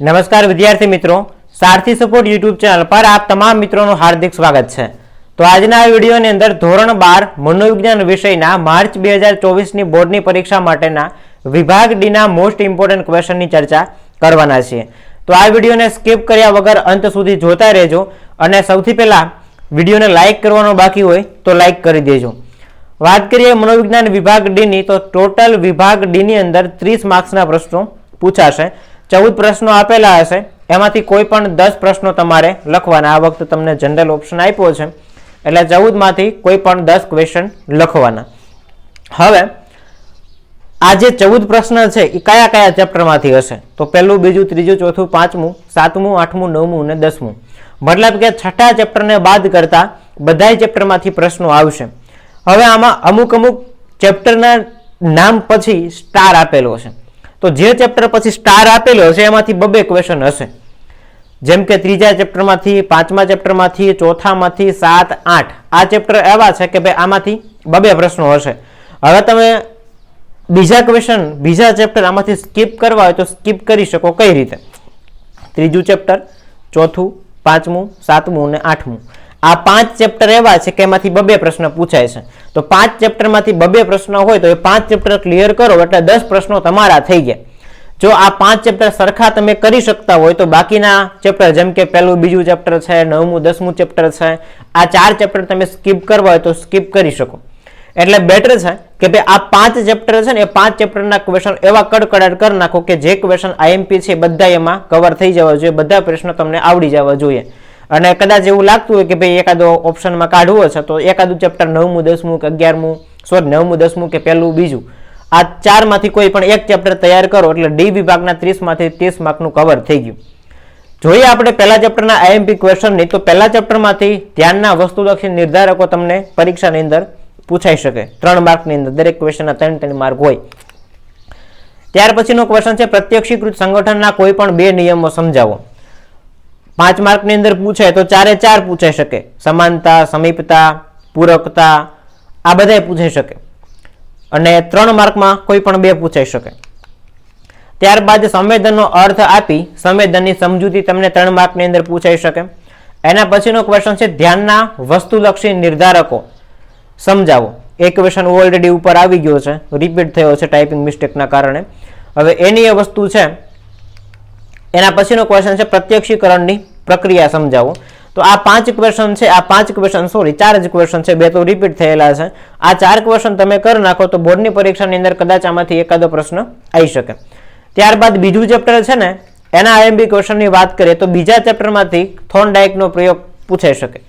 नमस्कार विद्यार्थी मित्रों, सारथी सपोर्ट यूट्यूब चैनल पर आप तमाम मित्रों हार्दिक स्वागत है। तो આજના આ વિડિયોની અંદર ધોરણ 12 મનોવિજ્ઞાન વિષયના માર્ચ 2024 ની બોર્ડની પરીક્ષા માટેના વિભાગ ડી ના મોસ્ટ ઇમ્પોર્ટન્ટ ક્વેશ્ચનની ચર્ચા કરવાના છીએ। તો આ વિડિયોને સ્કીપ કર્યા વગર અંત સુધી જોતા રહેજો અને સૌથી પહેલા વિડિયોને લાઈક કરવાનું બાકી હોય તો લાઈક કરી દેજો। વાત કરીએ મનોવિજ્ઞાન વિભાગ ડી ની, તો ટોટલ વિભાગ ડી ની અંદર 30 માર્ક્સના પ્રશ્નો પૂછાશે। 14 પ્રશ્નો આપેલા હશે, એમાંથી કોઈ પણ 10 પ્રશ્નો તમારે લખવાના। આ વખતે તમને જનરલ ઓપ્શન આપ્યો છે એટલે 14 માંથી કોઈ પણ 10 ક્વેશ્ચન લખવાના। હવે આ જે 14 પ્રશ્ન છે એ કયા કયા ચેપ્ટરમાંથી હશે? તો પહેલું, બીજું, ત્રીજું, ચોથું, પાંચમું, સાતમું, આઠમું, નવમું અને 10મું। મતલબ કે છઠ્ઠા ચેપ્ટરને બાદ કરતા બધાય ચેપ્ટરમાંથી પ્રશ્નો આવશે। હવે આમાં અમુક ચેપ્ટરના નામ પછી સ્ટાર આપેલો છે, તો જે ચેપ્ટર પછી સ્ટાર આપેલો છે એમાંથી બબે ક્વેશ્ચન હશે। જેમ કે ત્રીજા ચેપ્ટરમાંથી, પાંચમા ચેપ્ટરમાંથી, ચોથામાંથી, 7, 8 આ ચેપ્ટર એવા છે કે ભાઈ આમાંથી બબે પ્રશ્નો હશે। હવે તમે બીજા ક્વેશ્ચન, બીજા ચેપ્ટર આમાંથી સ્કીપ કરવા હોય તો સ્કીપ કરી શકો। કઈ રીતે? ત્રીજું ચેપ્ટર, ચોથું, પાંચમું, સાતમું અને આઠમું આ 5 ચેપ્ટર એવા છે કે એમાંથી બબે પ્રશ્ન પૂછાય છે। તો 5 ચેપ્ટરમાંથી બબે પ્રશ્ન હોય તો એ 5 ચેપ્ટર ક્લિયર કરો એટલે 10 પ્રશ્નો તમારા થઈ ગયા। જો આ 5 ચેપ્ટર સરખા તમે કરી શકતા હોય તો બાકીના ચેપ્ટર, જેમ કે પહેલું, બીજું ચેપ્ટર છે, 9મું, 10મું ચેપ્ટર છે, આ 4 ચેપ્ટર તમે સ્કીપ કરવા હોય તો સ્કીપ કરી શકો। એટલે બેટર છે કે ભાઈ આ 5 ચેપ્ટર છે ને એ 5 ચેપ્ટરના ક્વેશ્ચન એવા કડકડાટ કરી નાખો કે જે ક્વેશ્ચન આઈએમપી છે બધા એમાં કવર થઈ જવા જોઈએ, બધા પ્રશ્નો તમને આવડી જવા જોઈએ। અને કદાચ એવું લાગતું હોય કે ભાઈ એકાદો ઓપ્શનમાં કાઢવો છે તો એકાદું ચેપ્ટર 9મું, 10મું કે 11મું, 9મું, 10મું કે પહેલું, બીજું, આ 4 માંથી કોઈ પણ એક ચેપ્ટર તૈયાર કરો એટલે ડી વિભાગના 30 માંથી 30 માર્કનું કવર થઈ ગયું। જોઈએ આપણે પહેલા ચેપ્ટરના આઈએમપી ક્વેશ્ચનની, તો પહેલા ચેપ્ટરમાંથી ધ્યાનના વસ્તુલક્ષી નિર્ધારકો તમને પરીક્ષાની અંદર પૂછાઈ શકે। 3 માર્કની અંદર દરેક ક્વેશ્ચનના 3 માર્ક હોય। ત્યાર પછીનો ક્વેશ્ચન છે પ્રત્યક્ષીકૃત સંગઠનના કોઈ પણ 2 નિયમો સમજાવો। 5 માર્કની અંદર પૂછાય તો 4 પૂછાઈ શકે। સમાનતા, સમીપતા, પૂરકતા આ બધાય પૂછાઈ શકે અને 3 માર્કમાં કોઈ પણ 2 પૂછાઈ શકે। ત્યારબાદ સંવેદનનો અર્થ આપી સંવેદનની સમજૂતી તમને 3 માર્કની અંદર પૂછાઈ શકે। એના પછીનો ક્વેશ્ચન છે ધ્યાનના વસ્તુલક્ષી નિર્ધારકો સમજાવો। એક ક્વેશ્ચન ઓલરેડી ઉપર આવી ગયો છે, રિપીટ થયો છે ટાઈપિંગ મિસ્ટેકના કારણે। હવે એની એ વસ્તુ છે। એના પછીનો ક્વેશ્ચન છે પ્રત્યક્ષીકરણની પ્રક્રિયા સમજાવો। તો આ 5 ક્વેશ્ચન છે, આ 5 ક્વેશ્ચન, સોરી 4 જ ક્વેશ્ચન છે, 2 તો રિપીટ થયેલા છે। આ 4 ક્વેશ્ચન તમે કરી નાખો તો બોર્ડની પરીક્ષાની અંદર કદાચ આમાંથી એકાદો પ્રશ્ન આવી શકે। ત્યારબાદ બીજું ચેપ્ટર છે ને એના આઈએમપી ક્વેશ્ચનની વાત કરીએ તો બીજા ચેપ્ટરમાંથી થોર્નડાઈકનો પ્રયોગ પૂછાઈ શકે।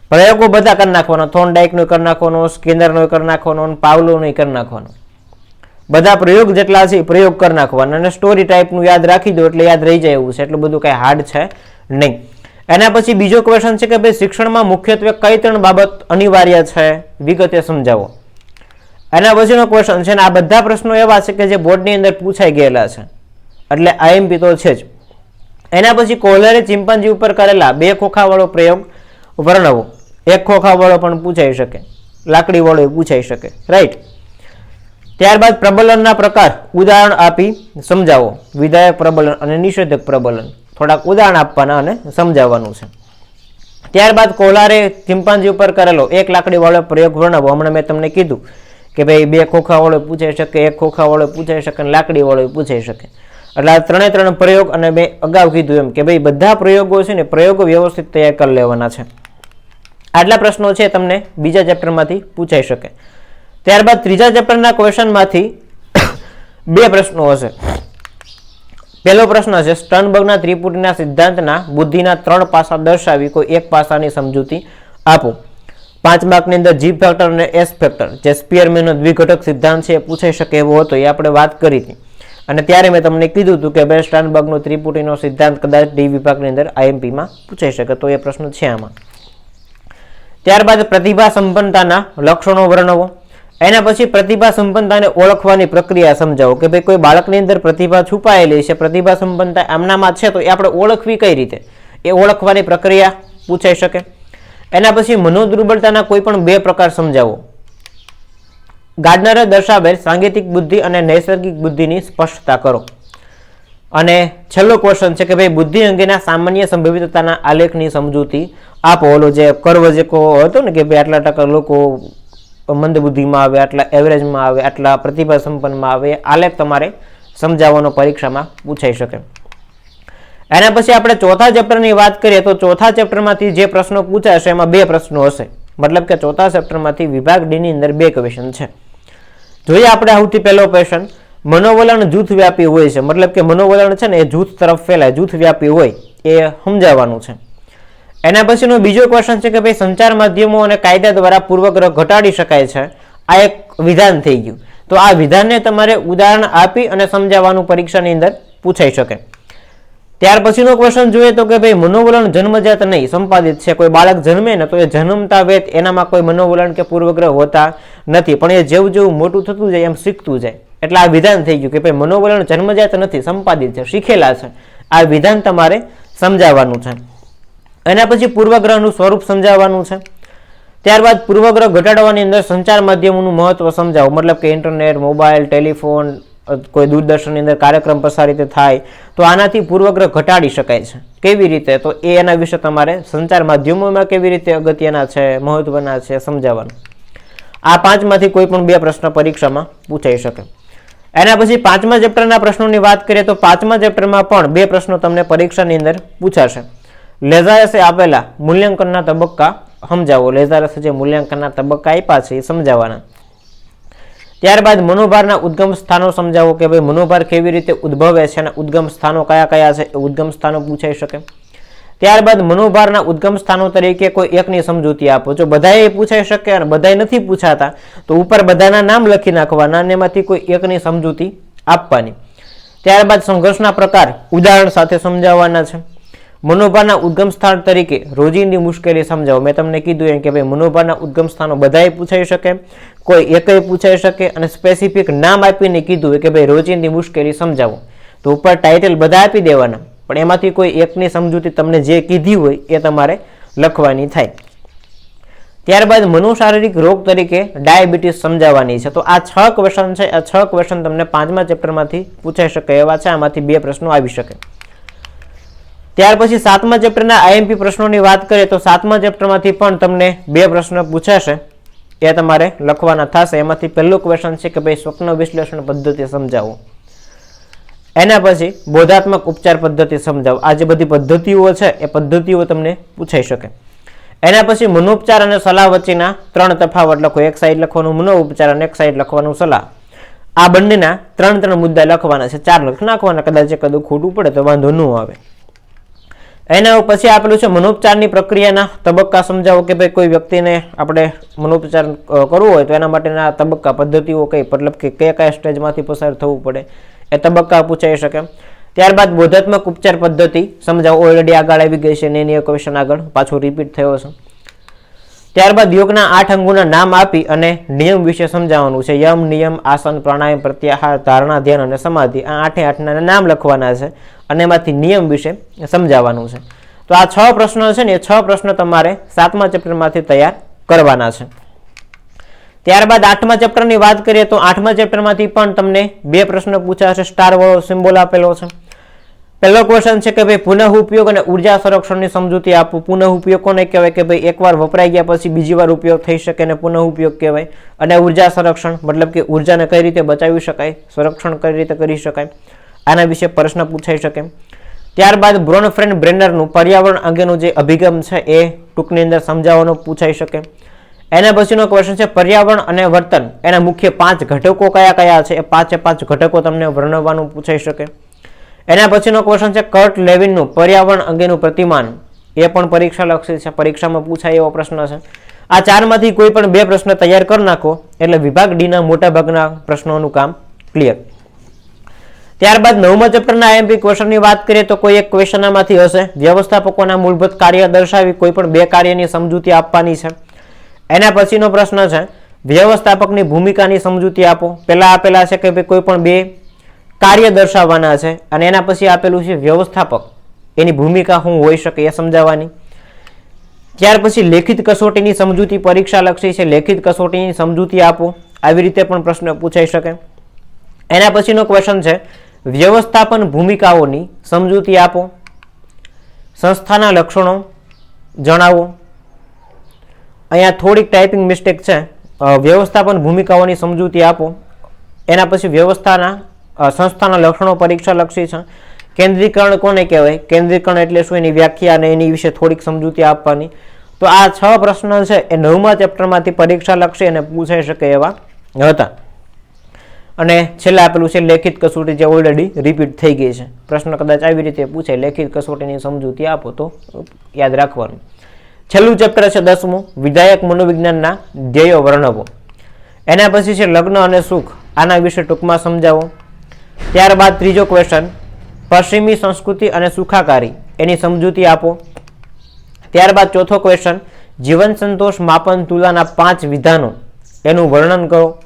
પ્રયોગો બધા કરી નાખવાનો, થોર્નડાઈકનો કરી નાખવાનો, સ્કિનરનો કરી નાખવાનો, પાવલોનો કરી નાખવાનો, બધા પ્રયોગ જેટલા છે પ્રયોગ કરી નાખવાના અને સ્ટોરી ટાઈપનું યાદ રાખી દો એટલે યાદ રહી જાય એવું છે, એટલું બધું કઈ હાર્ડ છે નહીં। એના પછી બીજો ક્વેશ્ચન છે કે ભાઈ શિક્ષણમાં મુખ્યત્વે કઈ 3 બાબત અનિવાર્ય છે વિગતે સમજાવો। એના પછીનો ક્વેશ્ચન છે ને આ બધા પ્રશ્નો એવા છે કે જે બોર્ડની અંદર પૂછાઈ ગયેલા છે એટલે આઈએમપી તો છે જ। એના પછી કોહલરે ચિમ્પાન્જી ઉપર કરેલા 2 ખોખાવાળો પ્રયોગ વર્ણવો। 1 ખોખાવાળો પણ પૂછાઈ શકે, લાકડીવાળો પૂછાઈ શકે, રાઈટ। ત્યારબાદ પ્રબલનના પ્રકાર ઉદાહરણ આપી સમજાવો। વિધાયક પ્રબલન અને નિષેધક પ્રબલન થોડાક ઉદાહરણ આપવાના અને સમજાવવાનું છે। ત્યારબાદ કોહલરે ચિમ્પાન્જી ઉપર કરેલો 1 લાકડીવાળો પ્રયોગ વર્ણવો। હમણાં મેં તમને કીધું કે ભાઈ 2 ખોખાવાળો પૂછાઈ શકે, 1 ખોખાવાળો પૂછાઈ શકે અને લાકડીવાળો પૂછાઈ શકે। એટલે આ 3 પ્રયોગ, અને મેં અગાઉ કીધું એમ કે ભાઈ બધા પ્રયોગો છે ને પ્રયોગો વ્યવસ્થિત તૈયાર કરી લેવાના છે। આટલા પ્રશ્નો છે તમને બીજા ચેપ્ટરમાંથી પૂછાઈ શકે। ત્યારબાદ ત્રીજા ચેપ્ટરના ક્વેશ્ચનમાંથી 2 પ્રશ્નો હશે। પહેલો પ્રશ્ન છે સ્ટર્નબર્ગના ત્રિપુટીના સિદ્ધાંતના બુદ્ધિના 3 પાસા દર્શાવી કોઈ એક પાસાની સમજૂતી આપો। 5 માર્કની અંદર જી ફેક્ટર અને એસ ફેક્ટર જે સ્પિયરમેનનો દ્વિઘટક સિદ્ધાંત છે એ પૂછાઈ શકે એવો હતો, એ આપણે વાત કરી હતી અને ત્યારે મેં તમને કીધું હતું કે ભાઈ સ્ટર્નબર્ગનો ત્રિપુટીનો સિદ્ધાંત કદાચ ડી વિભાગની અંદર આઈએમપીમાં પૂછાઈ શકે, તો એ પ્રશ્ન છે આમાં। ત્યારબાદ પ્રતિભા સંપન્નતાના લક્ષણો વર્ણવો। એના પછી પ્રતિભા સંપન્નતાને ઓળખવાની પ્રક્રિયા સમજાવો કે ભાઈ કોઈ બાળકની અંદર પ્રતિભા છુપાયેલી છે, પ્રતિભા સંપન્નતા આમનામાં છે તો એ આપણે ઓળખવી કઈ રીતે, એ ઓળખવાની પ્રક્રિયા પૂછાઈ શકે। એના પછી મનોદુર્બળતાના કોઈ પણ 2 પ્રકાર સમજાવો। ગાર્ડનરે દર્શાવેલ સાંગીતિક બુદ્ધિ અને નૈસર્ગિક બુદ્ધિની સ્પષ્ટતા કરો। અને છેલ્લો ક્વેશ્ચન છે કે ભાઈ બુદ્ધિ અંગેના સામાન્ય સંભવિતતાના આલેખની સમજૂતી આપો. ઓલો જે કર્વ જે હતો ને કે ભાઈ આટલા ટકા લોકો મંદ બુદ્ધિમાં આવે, આટલા એવરેજમાં આવે, આટલા પ્રતિભા સંપન્નમાં આવે, આલેખ તમારે સમજાવવાનો પરીક્ષામાં પૂછાઈ શકે. એના પછી આપણે ચોથા ચેપ્ટરની વાત કરીએ તો ચોથા ચેપ્ટરમાંથી જે પ્રશ્નો પૂછાશે એમાં 2 પ્રશ્નો હશે. મતલબ કે ચોથા ચેપ્ટરમાંથી વિભાગ ડી ની અંદર 2 ક્વેશ્ચન છે. જોઈએ આપણે સૌથી પહેલો ક્વેશ્ચન, મનોવલણ જૂથ વ્યાપી હોય છે. મતલબ કે મનોવલણ છે ને એ જૂથ તરફ ફેલાય, જૂથ વ્યાપી હોય એ સમજાવવાનું છે. એના પછીનો બીજો ક્વેશ્ચન છે કે ભાઈ સંચાર માધ્યમો અને કાયદા દ્વારા પૂર્વગ્રહ ઘટાડી શકાય છે. આ એક વિધાન થઈ ગયું. તો આ વિધાનને તમારે ઉદાહરણ આપી અને સમજાવવાનું પરીક્ષાની અંદર પૂછાઈ શકે. ત્યાર પછીનો ક્વેશ્ચન જોઈએ તો કે ભાઈ મનોવલણ જન્મજાત નહીં, સંપાદિત છે. કોઈ બાળક જન્મે ને તો એ જન્મતા વેત એનામાં કોઈ મનોવલણ કે પૂર્વગ્રહ હોતા નથી, પણ એ જેવું જેવું મોટું થતું જાય એમ શીખતું જાય. એટલે આ વિધાન થઈ ગયું કે ભાઈ મનોવલણ જન્મજાત નથી, સંપાદિત છે, શીખેલા છે. આ વિધાન તમારે સમજાવવાનું છે. એના પછી પૂર્વગ્રહનું સ્વરૂપ સમજાવવાનું છે. ત્યારબાદ પૂર્વગ્રહ ઘટાડવાની અંદર સંચાર માધ્યમોનું મહત્વ સમજાવો. મતલબ કે ઇન્ટરનેટ, મોબાઈલ, ટેલિફોન, કોઈ દૂરદર્શનની અંદર કાર્યક્રમ પ્રસારિત થાય તો આનાથી પૂર્વગ્રહ ઘટાડી શકાય છે. કેવી રીતે? તો એના વિશે તમારે સંચાર માધ્યમોમાં કેવી રીતે અગત્યના છે, મહત્વના છે, સમજાવવાનું. આ 5માંથી કોઈ પણ 2 પ્રશ્ન પરીક્ષામાં પૂછાઈ શકે. એના પછી 5મા ચેપ્ટરના પ્રશ્નોની વાત કરીએ તો 5મા ચેપ્ટરમાં પણ 2 પ્રશ્નો તમને પરીક્ષાની અંદર પૂછાશે. લેઝારસે આપેલા મૂલ્યાંકનના તબક્કા સમજાવો. લેઝારસે જે મૂલ્યાંકનના તબક્કા આપ્યા છે એ સમજાવવાના. ત્યારબાદ મનોભારના ઉદ્ગમ સ્થાનો સમજાવો કે ભાઈ મનોભાર કેવી રીતે ઉદ્ભવે છે અને ઉદ્ગમ સ્થાનો કયા કયા છે, એ ઉદ્ગમ સ્થાનો પૂછાઈ શકે. ત્યારબાદ મનોભારના ઉદ્ગમ સ્થાનો તરીકે કોઈ એકની સમજૂતી આપો. જો બધાએ પૂછાઈ શકે અને બધાએ નથી પૂછાતા તો ઉપર બધાના નામ લખી નાખવાના અને એમાંથી કોઈ એકની સમજૂતી આપવાની. ત્યારબાદ સંઘર્ષના પ્રકાર ઉદાહરણ સાથે સમજાવવાના છે. મનોભારના ઉદ્ગમ સ્થાન તરીકે રોજિંદી મુશ્કેલી સમજાવો. મેં તમને કીધું એમ કે ભાઈ મનોભારના ઉદ્ગમ સ્થાનો બધાએ પૂછાઈ શકે, કોઈ એકય પૂછાઈ શકે, અને સ્પેસિફિક નામ આપીને કીધું કે ભાઈ રોજિંદી મુશ્કેલી સમજાવો. તો ઉપર ટાઇટલ બધા આપી દેવાના, પણ એમાંથી કોઈ એકની સમજૂતી તમને જે કીધી હોય એ તમારે લખવાની થાય. ત્યારબાદ મનોશારીરિક રોગ તરીકે ડાયાબિટીસ સમજાવવાની છે. તો આ 6 ક્વેશ્ચન છે. આ 6 ક્વેશ્ચન તમને 5મા ચેપ્ટરમાંથી પૂછાઈ શકે એવા છે. આમાંથી 2 પ્રશ્નો આવી શકે. ત્યાર પછી 7મા ચેપ્ટરના આઈએમપી પ્રશ્નોની વાત કરીએ તો 7મા ચેપ્ટરમાંથી પણ તમને 2 પ્રશ્ન પૂછાશે, એ તમારે લખવાના થશે. એમાંથી પહેલો ક્વેશ્ચન છે કે ભાઈ સ્વપ્ન વિશ્લેષણ પદ્ધતિ સમજાવો. એના પછી બોધાત્મક ઉપચાર પદ્ધતિ સમજાવો. આ જે બધી પદ્ધતિઓ છે એ પદ્ધતિઓ તમને પૂછાઈ શકે. એના પછી મનોપચાર અને સલાહ વચ્ચેના 3 તફાવત લખો. એક સાઈડ લખવાનું મનોપચાર અને એક સાઈડ લખવાનું સલાહ. આ બંનેના 3 મુદ્દા લખવાના છે. 4 લખી નાખવાના, કદાચ કદું ખોટું પડે તો વાંધો ન આવે. એના પછી આપેલું છે મનોપચારની પ્રક્રિયાના તબક્કા સમજાવો કે ભાઈ કોઈ વ્યક્તિને આપણે મનોપચાર કરવો હોય તો એના માટેના તબક્કા પદ્ધતિઓ કઈ, મતલબ કે કયા સ્ટેજમાંથી પસાર થવું પડે એ તબક્કા પૂછાઈ શકે. ત્યારબાદ બોધાત્મક ઉપચાર પદ્ધતિ સમજાવો. ઓલરેડી આગળ આવી ગઈ છે ને એની ક્વેશ્ચન આગળ પાછો રિપીટ થયો છે. ત્યારબાદ યોગના 8 અંગોના નામ આપી અને નિયમ વિશે સમજાવવાનું છે. યમ, નિયમ, આસન, પ્રાણાયામ, પ્રત્યાહાર, ધારણા, ધ્યાન અને સમાધિ. આ 8 નામ લખવાના છે અને એમાંથી નિયમ વિશે સમજાવવાનું છે. તો આ 6 પ્રશ્નો છે ને એ 6 પ્રશ્નો તમારે 7મા ચેપ્ટરમાંથી તૈયાર કરવાના છે. ત્યારબાદ 8મા ચેપ્ટરની વાત કરીએ તો 8મા ચેપ્ટરમાંથી પણ તમને 2 પ્રશ્નો પૂછાશે. સ્ટાર વાળો સિમ્બોલ આપેલો છે. પહેલો ક્વેશ્ચન છે કે ભાઈ પુનઃ ઉપયોગ અને ઉર્જા સંરક્ષણની સમજૂતી આપો. પુનઃ ઉપયોગ કોને કહેવાય કે ભાઈ એકવાર વપરાઈ ગયા પછી બીજી વાર ઉપયોગ થઈ શકે અને પુનઃ ઉપયોગ કહેવાય. અને ઉર્જા સંરક્ષણ મતલબ કે ઉર્જાને કઈ રીતે બચાવી શકાય, સંરક્ષણ કઈ રીતે કરી શકાય, આના વિશે પ્રશ્ન પૂછાઈ શકે. ત્યારબાદ બ્રોનફ્રેન્ડ બ્રેનરનું પર્યાવરણ અંગેનું જે અભિગમ છે એ ટૂંકની અંદર સમજાવવાનો પૂછાઈ શકે. એના પછીનો ક્વેશ્ચન છે પર્યાવરણ અને વર્તન એના મુખ્ય 5 ઘટકો કયા કયા છે, એ 5 ઘટકો તમને વર્ણવવાનું પૂછાઈ શકે. એના પછીનો ક્વેશ્ચન છે કર્ટ લેવિનનું પર્યાવરણ અંગેનું પ્રતિમાન. એ પણ પરીક્ષા લક્ષી છે, પરીક્ષામાં પૂછાય એવો પ્રશ્ન છે. આ 4માંથી કોઈ પણ 2 પ્રશ્ન તૈયાર કરી નાખો એટલે વિભાગ ડી ના મોટા ભાગના પ્રશ્નોનું કામ ક્લિયર. ત્યારબાદ 9મા ચેપ્ટરના આઈએમપી ક્વેશ્ચનની વાત કરીએ તો કોઈ એક ક્વેશ્ચન આમાંથી હશે. વ્યવસ્થાપકોના મૂળભૂત કાર્ય દર્શાવી કોઈ પણ 2 કાર્યની સમજૂતી આપવાની છે. એના પછીનો પ્રશ્ન છે વ્યવસ્થાપકની ભૂમિકાની સમજૂતી આપો. પહેલા આપેલા છે કે કોઈ પણ 2 કાર્ય દર્શાવવાના છે અને એના પછી આપેલું છે વ્યવસ્થાપક, એની ભૂમિકા શું હોઈ શકે એ સમજાવવાની. ત્યાર પછી લેખિત કસોટીની સમજૂતી પરીક્ષા લક્ષી છે. લેખિત કસોટીની સમજૂતી આપો. આવી રીતે પણ પ્રશ્ન પૂછાઈ શકે. એના પછીનો ક્વેશ્ચન છે વ્યવસ્થાપન ભૂમિકાઓની સમજૂતી આપો, સંસ્થાના લક્ષણો જણાવો. અહીંયા થોડીક ટાઈપિંગ મિસ્ટેક છે. વ્યવસ્થાપન ભૂમિકાઓની સમજૂતી આપો, એના પછી સંસ્થાના લક્ષણો પરીક્ષાલક્ષી છે. કેન્દ્રીકરણ કોને કહેવાય, કેન્દ્રીકરણ એટલે શું, એની વ્યાખ્યા અને એની વિશે થોડીક સમજૂતી આપવાની. તો આ 6 પ્રશ્ન છે એ 9મા ચેપ્ટરમાંથી પરીક્ષાલક્ષી અને પૂછાઈ શકે એવા હતા. અને છેલ્લે આપેલું છે લેખિત કસોટી, જે ઓલરેડી રિપીટ થઈ ગઈ છે. પ્રશ્ન કદાચ આવી રીતે પૂછાય, લેખિત કસોટીની સમજૂતી આપો, તો યાદ રાખવાનું. છેલ્લું ચેપ્ટર છે 10મું, વિધાયક મનોવિજ્ઞાનના ધ્યેયો વર્ણવો. એના પછી છે લગ્ન અને સુખ, આના વિશે ટૂંકમાં સમજાવો. ત્યારબાદ ત્રીજો ક્વેશ્ચન, પશ્ચિમી સંસ્કૃતિ અને સુખાકારી, એની સમજૂતી આપો. ત્યારબાદ ચોથો ક્વેશ્ચન, જીવન સંતોષ માપન તુલાના 5 વિધાનો, એનું વર્ણન કરો.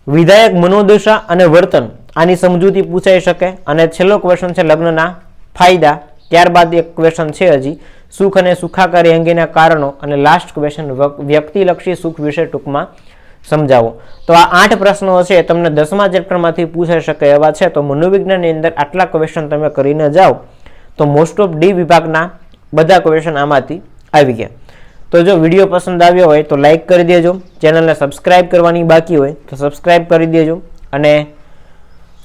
વિધાયક મનોદશા અને વર્તન, આની સમજૂતી પૂછાઈ શકે. અને છેલ્લો ક્વેશ્ચન છે લગ્નના ફાયદા. ત્યારબાદ એક ક્વેશ્ચન છે હજી, સુખ અને સુખાકારી અંગેના કારણો. અને લાસ્ટ ક્વેશ્ચન, વ્યક્તિલક્ષી સુખ વિશે ટૂંકમાં સમજાવો. તો આ 8 પ્રશ્નો છે તમને 10મા ચેપ્ટરમાંથી પૂછાઈ શકે એવા છે. તો મનોવિજ્ઞાનની અંદર આટલા ક્વેશ્ચન તમે કરીને જાઓ તો મોસ્ટ ઓફ ડી વિભાગના બધા ક્વેશ્ચન આમાંથી આવી ગયા. તો જો વિડીયો પસંદ આવ્યો હોય તો લાઈક કરી દેજો, ચેનલને સબસ્ક્રાઇબ કરવાની બાકી હોય તો સબસ્ક્રાઇબ કરી દેજો, અને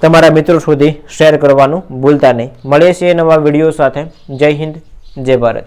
તમારા મિત્રો સુધી શેર કરવાનું ભૂલતા નહીં. મળીએ છીએ નવા વિડીયો સાથે. જય હિન્દ, જય ભારત.